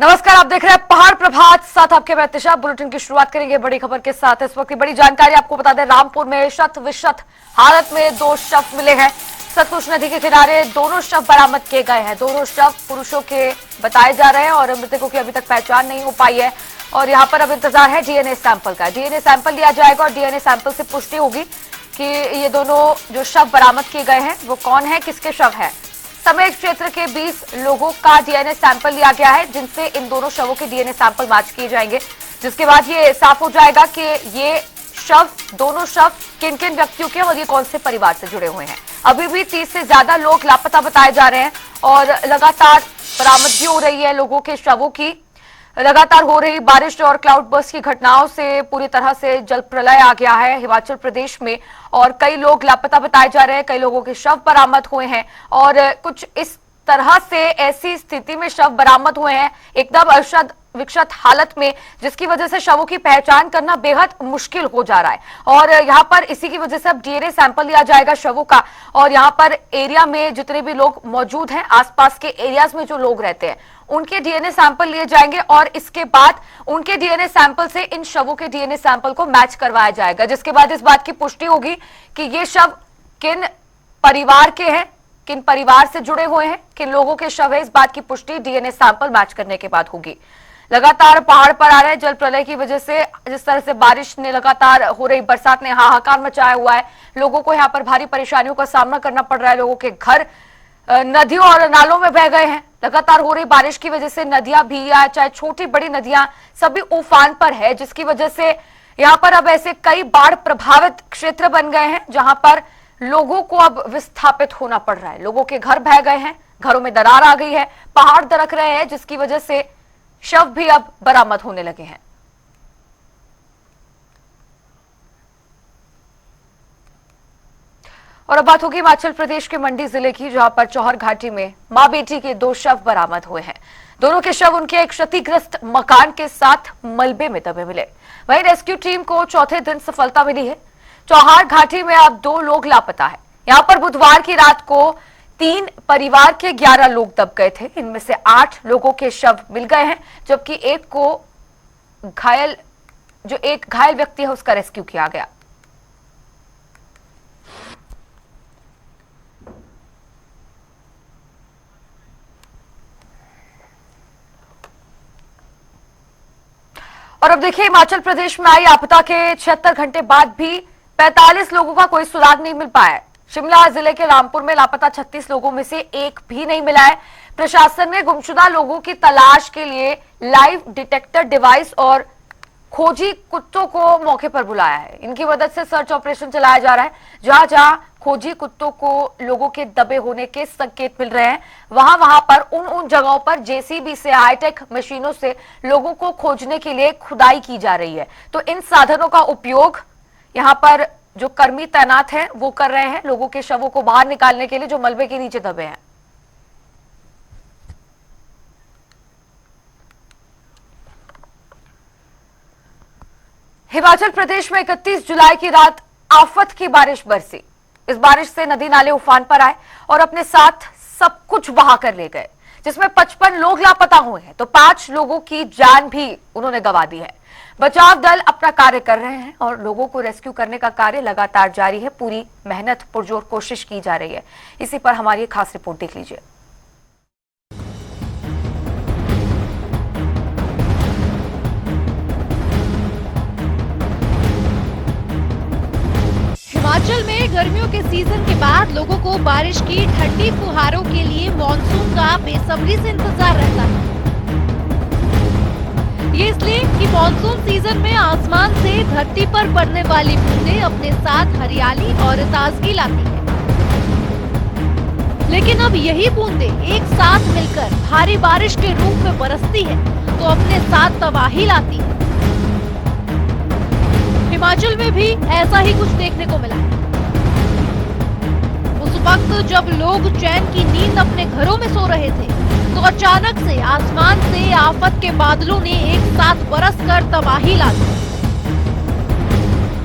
नमस्कार, आप देख रहे हैं पहाड़ प्रभात, साथ आपके मैं तिशा। बुलेटिन की शुरुआत करेंगे बड़ी खबर के साथ। इस वक्त की बड़ी जानकारी आपको बता दें, रामपुर में शत विशत हालत में 2 शव मिले हैं। सतलुज नदी के किनारे दोनों शव बरामद किए गए हैं। दोनों शव पुरुषों के बताए जा रहे हैं और मृतकों की अभी तक पहचान नहीं हो पाई है। और यहाँ पर अब इंतजार है डीएनए सैंपल का। डीएनए सैंपल लिया जाएगा और डीएनए सैंपल से पुष्टि होगी कि ये दोनों जो शव बरामद किए गए हैं वो कौन है, किसके शव है। समेत क्षेत्र के 20 लोगों का डीएनए सैंपल लिया गया है, जिनसे इन दोनों शवों के डीएनए सैंपल मैच किए जाएंगे, जिसके बाद ये साफ हो जाएगा कि ये दोनों शव किन किन व्यक्तियों के और ये कौन से परिवार से जुड़े हुए हैं। अभी भी 30 से ज्यादा लोग लापता बताए जा रहे हैं और लगातार बरामदगी हो रही है लोगों के शवों की। लगातार हो रही बारिश और क्लाउड बर्स्ट की घटनाओं से पूरी तरह से जल प्रलय आ गया है हिमाचल प्रदेश में और कई लोग लापता बताए जा रहे हैं। कई लोगों के शव बरामद हुए हैं और कुछ इस तरह से ऐसी स्थिति में शव बरामद हुए हैं एकदम अशद विक्षत हालत में, जिसकी वजह से शवों की पहचान करना बेहद मुश्किल हो जा रहा है। और यहाँ पर इसी की वजह से अब डीएनए सैंपल लिया जाएगा शवों का और यहाँ पर एरिया में जितने भी लोग मौजूद हैं, आसपास के एरियाज में जो लोग रहते हैं, उनके डीएनए सैंपल लिए जाएंगे और इसके बाद उनके डीएनए सैंपल से इन शवों के डीएनए सैंपल को मैच करवाया जाएगा, जिसके बाद इस बात की पुष्टि होगी कि ये शव किन परिवार के हैं, किन परिवार से जुड़े हुए हैं, किन लोगों के शव है। इस बात की पुष्टि डीएनए सैंपल मैच करने के बाद होगी। लगातार पहाड़ पर आ रहे जल प्रलय की वजह से जिस तरह से बारिश ने लगातार हो रही बरसात ने हाहाकार मचाया हुआ है। लोगों को यहाँ पर भारी परेशानियों का सामना करना पड़ रहा है। लोगों के घर नदियों और नालों में बह गए हैं। लगातार हो रही बारिश की वजह से नदियां भी या चाहे छोटी बड़ी नदियां सभी उफान पर है, जिसकी वजह से यहाँ पर अब ऐसे कई बाढ़ प्रभावित क्षेत्र बन गए हैं जहां पर लोगों को अब विस्थापित होना पड़ रहा है। लोगों के घर बह गए हैं, घरों में दरार आ गई है, पहाड़ दरक रहे हैं, जिसकी वजह से शव भी अब बरामद होने लगे हैं। और अब बात होगी हिमाचल प्रदेश के मंडी जिले की, जहां पर चौहर घाटी में मां बेटी के 2 शव बरामद हुए हैं। दोनों के शव उनके एक क्षतिग्रस्त मकान के साथ मलबे में दबे मिले। वहीं रेस्क्यू टीम को चौथे दिन सफलता मिली है। चौहर घाटी में अब 2 लोग लापता है। यहां पर बुधवार की रात को 3 परिवार के 11 लोग दब गए थे। इनमें से 8 लोगों के शव मिल गए हैं, जबकि एक घायल व्यक्ति है उसका रेस्क्यू किया गया। और अब देखिए, हिमाचल प्रदेश में आई आपदा के 76 घंटे बाद भी 45 लोगों का कोई सुराग नहीं मिल पाया है। शिमला जिले के रामपुर में लापता 36 लोगों में से एक भी नहीं मिला है। प्रशासन ने गुमशुदा लोगों की तलाश के लिए लाइव डिटेक्टर डिवाइस और खोजी कुत्तों को मौके पर बुलाया है। इनकी मदद से सर्च ऑपरेशन चलाया जा रहा है। जहां जहां खोजी कुत्तों को लोगों के दबे होने के संकेत मिल रहे हैं, वहां पर उन जगहों पर जेसीबी से, हाईटेक मशीनों से लोगों को खोजने के लिए खुदाई की जा रही है। तो इन साधनों का उपयोग यहाँ पर जो कर्मी तैनात हैं वो कर रहे हैं लोगों के शवों को बाहर निकालने के लिए जो मलबे के नीचे दबे हैं। हिमाचल प्रदेश में 31 जुलाई की रात आफत की बारिश बरसी। इस बारिश से नदी नाले उफान पर आए और अपने साथ सब कुछ बहा कर ले गए, जिसमें 55 लोग लापता हुए हैं तो 5 लोगों की जान भी उन्होंने गंवा दी है। बचाव दल अपना कार्य कर रहे हैं और लोगों को रेस्क्यू करने का कार्य लगातार जारी है। पूरी मेहनत पुरजोर कोशिश की जा रही है। इसी पर हमारी खास रिपोर्ट देख लीजिए। हिमाचल में गर्मियों के सीजन के बाद लोगों को बारिश की ठंडी फुहारों के लिए मॉनसून का बेसब्री से इंतजार रहता है। ये इसलिए कि मॉनसून सीजन में आसमान से धरती पर पड़ने वाली बूंदें अपने साथ हरियाली और ताजगी लाती हैं। लेकिन अब यही बूंदें एक साथ मिलकर भारी बारिश के रूप में बरसती है तो अपने साथ तबाही लाती है। हिमाचल में भी ऐसा ही कुछ देखने को मिला है। उस वक्त जब लोग चैन की नींद अपने घरों में सो रहे थे तो अचानक से आसमान से आफत के बादलों ने एक साथ बरसकर तबाही ला दी।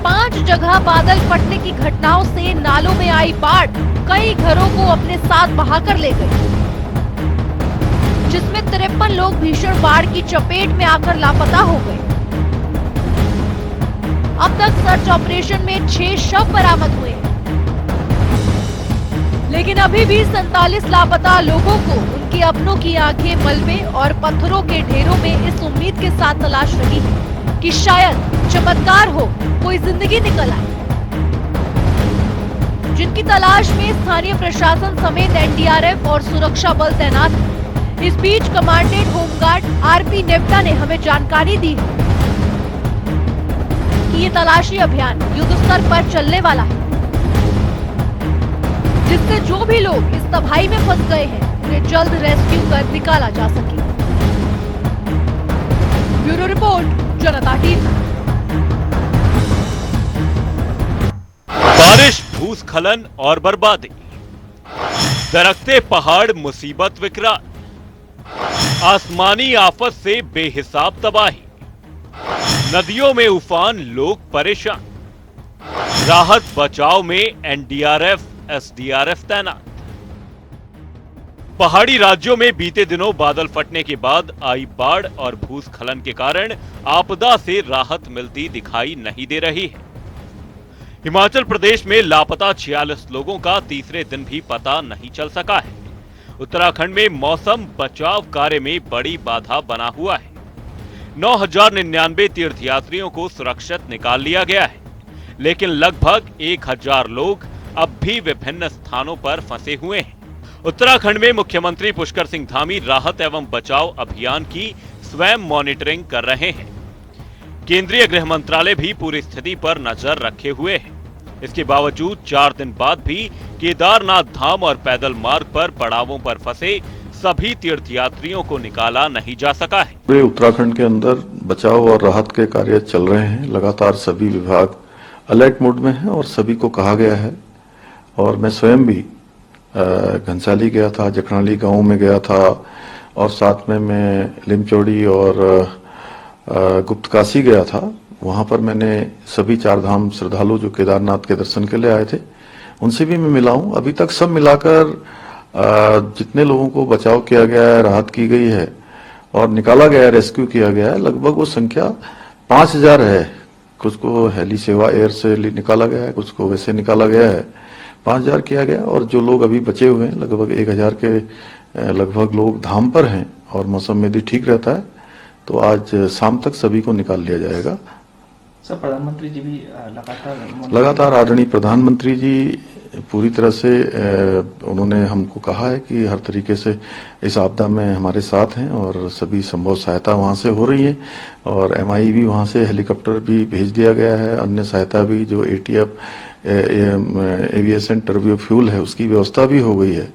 5 जगह बादल फटने की घटनाओं से नालों में आई बाढ़ कई घरों को अपने साथ बहाकर ले गई। जिसमें 53 लोग भीषण बाढ़ की चपेट में आकर लापता हो गए। अब तक सर्च ऑपरेशन में 6 शव बरामद हुए हैं, लेकिन अभी भी 47 लापता लोगों को उनके अपनों की आंखें मलबे और पत्थरों के ढेरों में इस उम्मीद के साथ तलाश रही है कि शायद चमत्कार हो, कोई जिंदगी निकल आए। जिनकी तलाश में स्थानीय प्रशासन समेत एनडीआरएफ और सुरक्षा बल तैनात है। इस बीच कमांडेंट होमगार्ड आरपी नेवटा ने हमें जानकारी दी है कि ये तलाशी अभियान युद्ध स्तर पर चलने वाला है, जिससे जो भी लोग इस तबाही में फंस गए हैं उन्हें जल्द रेस्क्यू कर निकाला जा सके। ब्यूरो रिपोर्ट, जनता टीवी। बारिश, भूस्खलन और बर्बादी, दरकते पहाड़ मुसीबत विकराल, आसमानी आफत से बेहिसाब तबाही, नदियों में उफान, लोग परेशान, राहत बचाव में एनडीआरएफ एसडीआरएफ तैनात। पहाड़ी राज्यों में बीते दिनों बादल फटने के बाद आई बाढ़ और भूस्खलन के कारण आपदा से राहत मिलती दिखाई नहीं दे रही है। हिमाचल प्रदेश में लापता 46 लोगों का तीसरे दिन भी पता नहीं चल सका है। उत्तराखंड में मौसम बचाव कार्य में बड़ी बाधा बना हुआ है। 9,099 तीर्थयात्रियों को सुरक्षित निकाल लिया गया है, लेकिन लगभग 1,000 लोग अब भी विभिन्न स्थानों पर फंसे हुए हैं। उत्तराखंड में मुख्यमंत्री पुष्कर सिंह धामी राहत एवं बचाव अभियान की स्वयं मॉनिटरिंग कर रहे हैं। केंद्रीय गृह मंत्रालय भी पूरी स्थिति पर नजर रखे हुए है। इसके बावजूद 4 दिन बाद भी केदारनाथ धाम और पैदल मार्ग पर पड़ावों पर फंसे सभी तीर्थयात्रियों को निकाला नहीं जा सका है। पूरे उत्तराखंड के अंदर बचाव और राहत के कार्य चल रहे हैं। लगातार सभी विभाग अलर्ट मोड में हैं और सभी को कहा गया है। और मैं स्वयं भी घनसाली गया था, जखनाली गांव में गया था और साथ में मैं लिमचौड़ी और गुप्तकाशी गया था। वहां पर मैंने सभी 4 धाम श्रद्धालु जो केदारनाथ के दर्शन के लिए आए थे उनसे भी मैं मिला हूं। अभी तक सब मिलाकर जितने लोगों को बचाव किया गया है, राहत की गई है और निकाला गया है, रेस्क्यू किया गया है, लगभग वो संख्या 5,000 है। कुछ को हेली सेवा एयर से निकाला गया है, कुछ को वैसे निकाला गया है। 5,000 किया गया और जो लोग अभी बचे हुए हैं लगभग 1,000 के लगभग लोग धाम पर हैं और मौसम यदि ठीक रहता है तो आज शाम तक सभी को निकाल लिया जाएगा। सर, प्रधानमंत्री जी भी लगातार आदरणीय प्रधानमंत्री जी पूरी तरह से उन्होंने हमको कहा है कि हर तरीके से इस आपदा में हमारे साथ हैं और सभी संभव सहायता वहां से हो रही है और एमआई भी वहां से हेलीकॉप्टर भी भेज दिया गया है। अन्य सहायता भी जो एटीएफ एविएशन टर्बो फ्यूल है उसकी व्यवस्था भी हो गई है।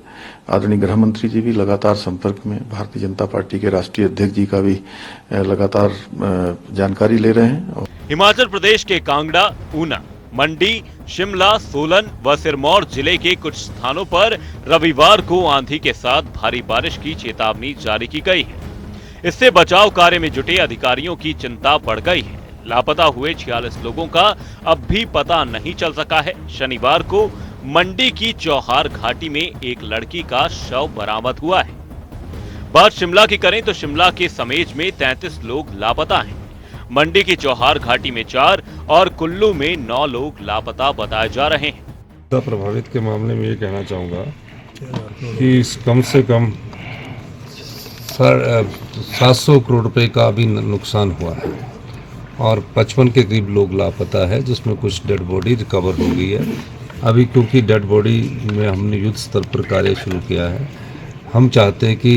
आदरणीय गृह मंत्री जी भी लगातार संपर्क में, भारतीय जनता पार्टी के राष्ट्रीय अध्यक्ष जी का भी लगातार जानकारी ले रहे हैं। हिमाचल प्रदेश के कांगड़ा, ऊना, मंडी, शिमला, सोलन व सिरमौर जिले के कुछ स्थानों पर रविवार को आंधी के साथ भारी बारिश की चेतावनी जारी की गई है। इससे बचाव कार्य में जुटे अधिकारियों की चिंता बढ़ गई है। लापता हुए 46 लोगों का अब भी पता नहीं चल सका है। शनिवार को मंडी की चौहार घाटी में एक लड़की का शव बरामद हुआ है। बात शिमला की करें तो शिमला के समेज में 33 लोग लापता हैं। मंडी की चौहार घाटी में 4 और कुल्लू में 9 लोग लापता बताए जा रहे हैं। प्रभावित के मामले में ये कहना चाहूँगा कि कम से कम 700 करोड़ रुपए का अभी नुकसान हुआ है और 55 के करीब लोग लापता है, जिसमें कुछ डेड बॉडी रिकवर हो गई है। अभी क्योंकि डेड बॉडी में हमने युद्ध स्तर पर कार्य शुरू किया है, हम चाहते हैं कि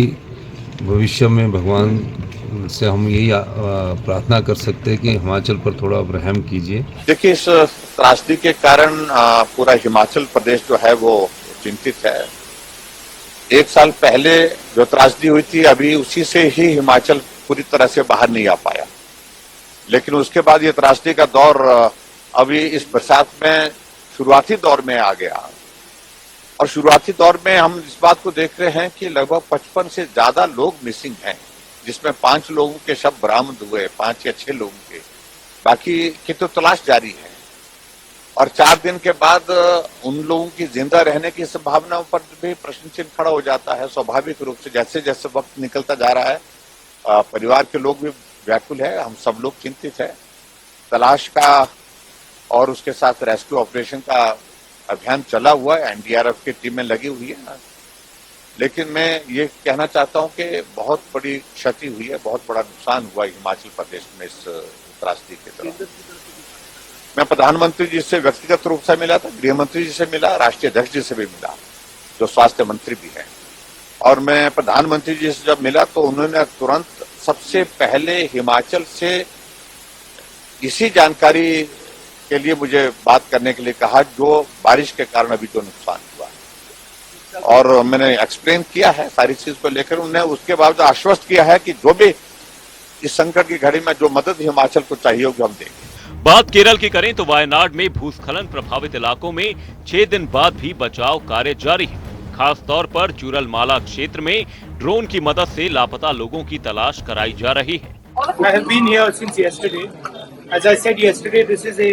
भविष्य में भगवान से हम यही प्रार्थना कर सकते हैं कि हिमाचल पर थोड़ा रहम कीजिए। देखिए, इस त्रासदी के कारण पूरा हिमाचल प्रदेश जो है वो चिंतित है। 1 साल पहले जो त्रासदी हुई थी, अभी उसी से ही हिमाचल पूरी तरह से बाहर नहीं आ पाया, लेकिन उसके बाद ये त्रासदी का दौर अभी इस बरसात में शुरुआती दौर में आ गया। और शुरुआती दौर में हम इस बात को देख रहे हैं कि लगभग 55 से ज्यादा लोग मिसिंग हैं, जिसमें 5 लोगों के शव बरामद हुए, 5 या 6 लोगों के, बाकी की तो तलाश जारी है। और 4 दिन के बाद उन लोगों की जिंदा रहने की संभावनाओं पर भी प्रश्न चिन्ह खड़ा हो जाता है। स्वाभाविक रूप से जैसे जैसे वक्त निकलता जा रहा है, परिवार के लोग भी व्याकुल है, हम सब लोग चिंतित है। तलाश का और उसके साथ रेस्क्यू ऑपरेशन का अभियान चला हुआ है, एनडीआरएफ की टीमें लगी हुई है। लेकिन मैं ये कहना चाहता हूं कि बहुत बड़ी क्षति हुई है, बहुत बड़ा नुकसान हुआ हिमाचल प्रदेश में इस त्रासदी के दौरान। मैं प्रधानमंत्री जी से व्यक्तिगत रूप से मिला था, गृह मंत्री जी से मिला, राष्ट्रीय अध्यक्ष जी से भी मिला, जो स्वास्थ्य मंत्री भी हैं। और मैं प्रधानमंत्री जी से जब मिला तो उन्होंने तुरंत सबसे पहले हिमाचल से इसी जानकारी के लिए मुझे बात करने के लिए कहा, जो बारिश के कारण अभी जो नुकसान हुआ है। और मैंने एक्सप्लेन किया है सारी चीज को लेकर। उन्हें उसके बाद आश्वस्त किया है कि जो भी इस संकट की घड़ी में जो मदद हिमाचल को चाहिए होगी हम देंगे। बात केरल की करें तो वायनाड में भूस्खलन प्रभावित इलाकों में 6 दिन बाद भी बचाव कार्य जारी है। खास तौर पर चूरलमाला क्षेत्र में ड्रोन की मदद से लापता लोगों की तलाश कराई जा रही है। I have been here since yesterday. As I said yesterday, this is a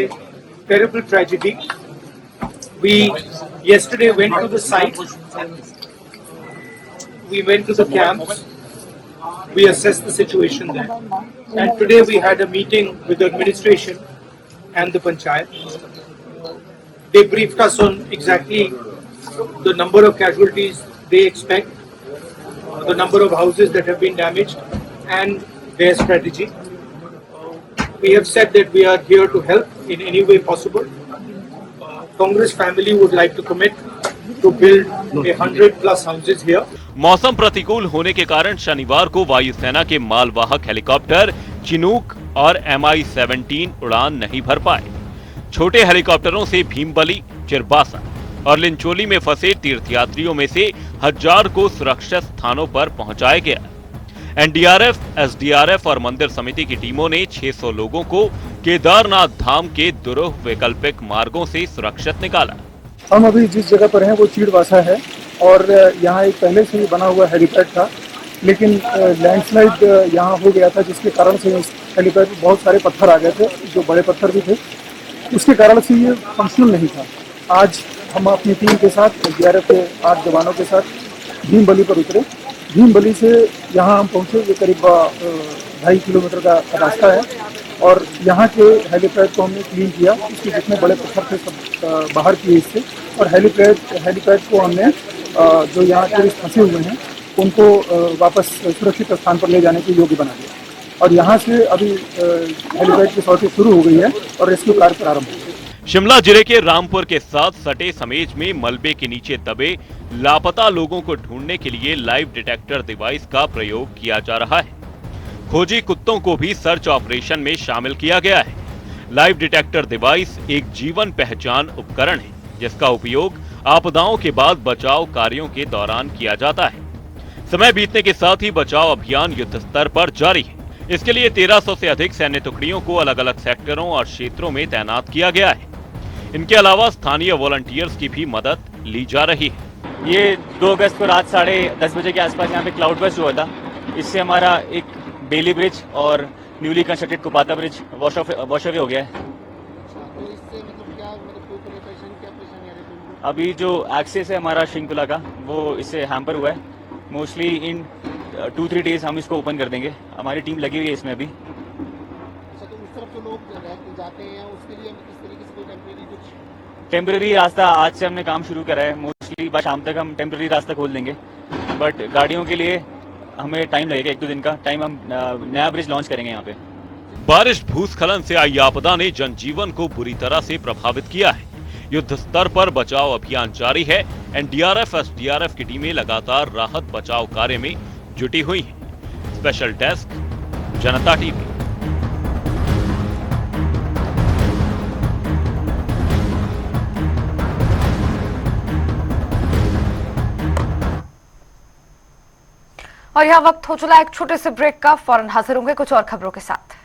terrible tragedy. We yesterday went to the site. We went to the camps. We assessed the situation there. And today we had a meeting with the administration and the panchayat. They briefed us on exactly the number of casualties they expect, the number of houses that have been damaged, and their strategy. We have said that we are here to help in any way possible. Congress family would like to commit to build 100+ houses here. मौसम प्रतिकूल होने के कारण शनिवार को वायुसेना के मालवाहक हेलीकॉप्टर चिनूक और MI-17 उड़ान नहीं भर पाए। छोटे हेलीकॉप्टरों से भीमबली, चिरबासा और लिंचोली में फंसे तीर्थयात्रियों में से 1000 को सुरक्षित स्थानों पर पहुंचाया गया। एनडीआरएफ, एसडीआरएफ और मंदिर समिति की टीमों ने 600 लोगों को केदारनाथ धाम के दुरूह वैकल्पिक मार्गों से सुरक्षित निकाला। हम अभी जिस जगह पर हैं वो चीड़वासा है और यहाँ एक पहले से ही बना हुआ हेलीपैड था, लेकिन लैंडस्लाइड यहाँ हो गया था, जिसके कारण से इस हेलीपैड में बहुत सारे पत्थर आ गए थे, जो बड़े पत्थर भी थे, उसके कारण से ये फंक्शनल नहीं था। आज हम अपनी टीम के साथ एसडीआरएफ के 8 जवानों के साथ भीमबली पर उतरे। भीमबली से यहाँ हम पहुँचे, ये करीब 2.5 किलोमीटर का रास्ता है और यहाँ के हेलीपैड को हमने क्लीन किया। इसके जितने बड़े पत्थर थे सब बाहर किए इससे, और हेलीपैड को हमने जो यहाँ टूरिस्ट फंसे हुए हैं उनको वापस सुरक्षित स्थान पर ले जाने के योग्य बना दिया। और यहाँ से अभी हेलीपैड की सॉर्टी शुरू हो गई है और रेस्क्यू कार्य प्रारंभ हो गया। शिमला जिले के रामपुर के साथ सटे समेज में मलबे के नीचे दबे लापता लोगों को ढूंढने के लिए लाइव डिटेक्टर डिवाइस का प्रयोग किया जा रहा है। खोजी कुत्तों को भी सर्च ऑपरेशन में शामिल किया गया है। लाइव डिटेक्टर डिवाइस एक जीवन पहचान उपकरण है, जिसका उपयोग आपदाओं के बाद बचाव कार्यों के दौरान किया जाता है। समय बीतने के साथ ही बचाव अभियान युद्ध स्तर पर जारी है। इसके लिए 1300 से अधिक सैन्य टुकड़ियों को अलग अलग सेक्टरों और क्षेत्रों में तैनात किया गया है। इनके अलावा स्थानीय वॉलंटियर्स की भी मदद ली जा रही है। ये 2 अगस्त को रात 10:30 बजे के आसपास यहाँ पे क्लाउड बर्स्ट हुआ था। इससे हमारा एक बेली ब्रिज और newly constructed कुपाता bridge wash away हो गया है। अभी जो एक्सेस है हमारा श्रृंखला का, वो इससे हैम्पर हुआ है। मोस्टली इन 2-3 डेज हम इसको ओपन कर देंगे। हमारी टीम लगी हुई है इसमें अभी। अच्छा, तो उस तरफ जो लोग जाते हैं उसके लिए किस तरीके से कोई टेम्परेरी रास्ता आज से हमने काम शुरू करा है। मोस्टली बाद शाम तक हम टेम्परेरी रास्ता खोल देंगे, बट गाड़ियों के लिए हमें टाइम लगेगा, 1-2 दिन का टाइम। हम नया ब्रिज लॉन्च करेंगे यहाँ पे। बारिश भूस्खलन से आई आपदा ने जनजीवन को बुरी तरह से प्रभावित किया है। युद्ध स्तर पर बचाव अभियान जारी है। एनडीआरएफ, एसडीआरएफ की टीमें लगातार राहत बचाव कार्य में जुटी हुई हैं। स्पेशल डेस्क, जनता टीवी। और यहाँ वक्त हो चला एक छोटे से ब्रेक का। फौरन हाजिर होंगे कुछ और खबरों के साथ।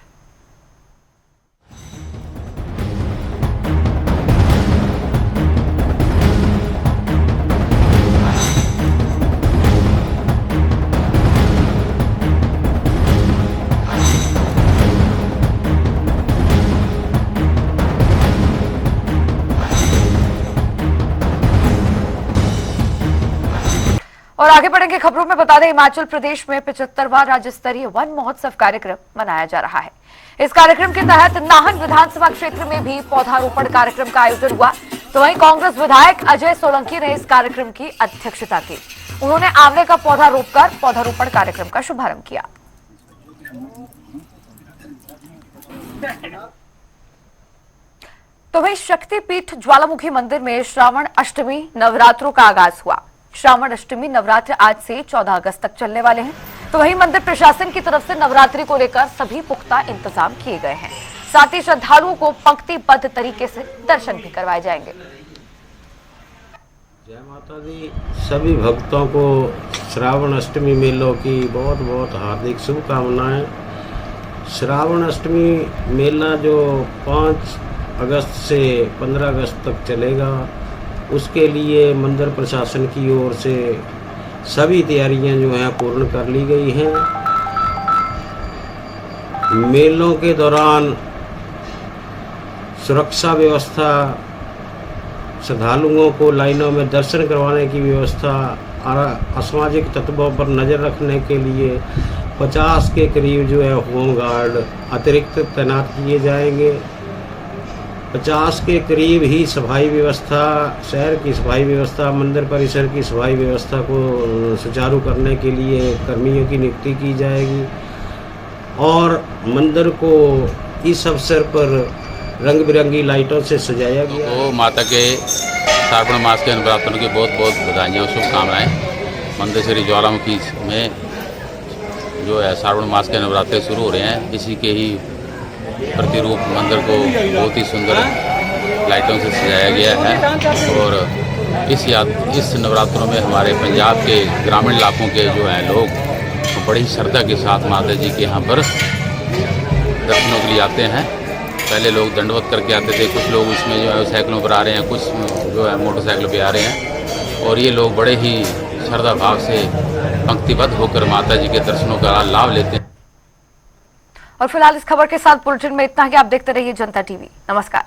और आगे बढ़ेंगे खबरों में। बता दें, हिमाचल प्रदेश में 75वां राज्य स्तरीय वन महोत्सव कार्यक्रम मनाया जा रहा है। इस कार्यक्रम के तहत नाहन विधानसभा क्षेत्र में भी पौधारोपण कार्यक्रम का आयोजन हुआ। तो वहीं कांग्रेस विधायक अजय सोलंकी ने इस कार्यक्रम की अध्यक्षता की। उन्होंने आंवले का पौधा रोपकर पौधारोपण कार्यक्रम का शुभारंभ किया। तो वहीं शक्तिपीठ ज्वालामुखी मंदिर में श्रावण अष्टमी नवरात्रों का आगाज हुआ। श्रावण अष्टमी नवरात्र आज से 14 अगस्त तक चलने वाले हैं। तो वहीं मंदिर प्रशासन की तरफ से नवरात्रि को लेकर सभी पुख्ता इंतजाम किए गए हैं। साथ ही श्रद्धालुओं को पंक्तिबद्ध तरीके से दर्शन भी करवाए जाएंगे। जय माता दी। सभी भक्तों को श्रावण अष्टमी मेलों की बहुत बहुत हार्दिक शुभकामनाएं। श्रावण अष्टमी मेला जो 5 अगस्त से 15 अगस्त तक चलेगा, उसके लिए मंदिर प्रशासन की ओर से सभी तैयारियां जो हैं पूर्ण कर ली गई हैं। मेलों के दौरान सुरक्षा व्यवस्था, श्रद्धालुओं को लाइनों में दर्शन करवाने की व्यवस्था, असामाजिक तत्वों पर नज़र रखने के लिए 50 के करीब जो है होमगार्ड अतिरिक्त तैनात किए जाएंगे। 50 के करीब ही सफाई व्यवस्था, शहर की सफाई व्यवस्था, मंदिर परिसर की सफाई व्यवस्था को सुचारू करने के लिए कर्मियों की नियुक्ति की जाएगी। और मंदिर को इस अवसर पर रंग बिरंगी लाइटों से सजाया गया। तो माता के श्रावण मास के नवरात्रों की बहुत बहुत बधाइयाँ और शुभकामनाएँ। मंदिर श्री ज्वालामुखी में जो है श्रावण मास के नवरात्रे शुरू हो रहे हैं, इसी के ही प्रतिरूप मंदिर को बहुत ही सुंदर लाइटों से सजाया गया है। और इस नवरात्रों में हमारे पंजाब के ग्रामीण इलाकों के जो हैं लोग बड़ी श्रद्धा के साथ माता जी के यहाँ पर दर्शनों के लिए आते हैं। पहले लोग दंडवत करके आते थे, कुछ लोग इसमें जो है साइकिलों पर आ रहे हैं, कुछ जो है मोटरसाइकिलों पर आ रहे हैं। और ये लोग बड़े ही श्रद्धा भाव से पंक्तिबद्ध होकर माता जी के दर्शनों का लाभ लेते हैं। और फिलहाल इस खबर के साथ बुलेटिन में इतना ही। आप देखते रहिए जनता टीवी। नमस्कार।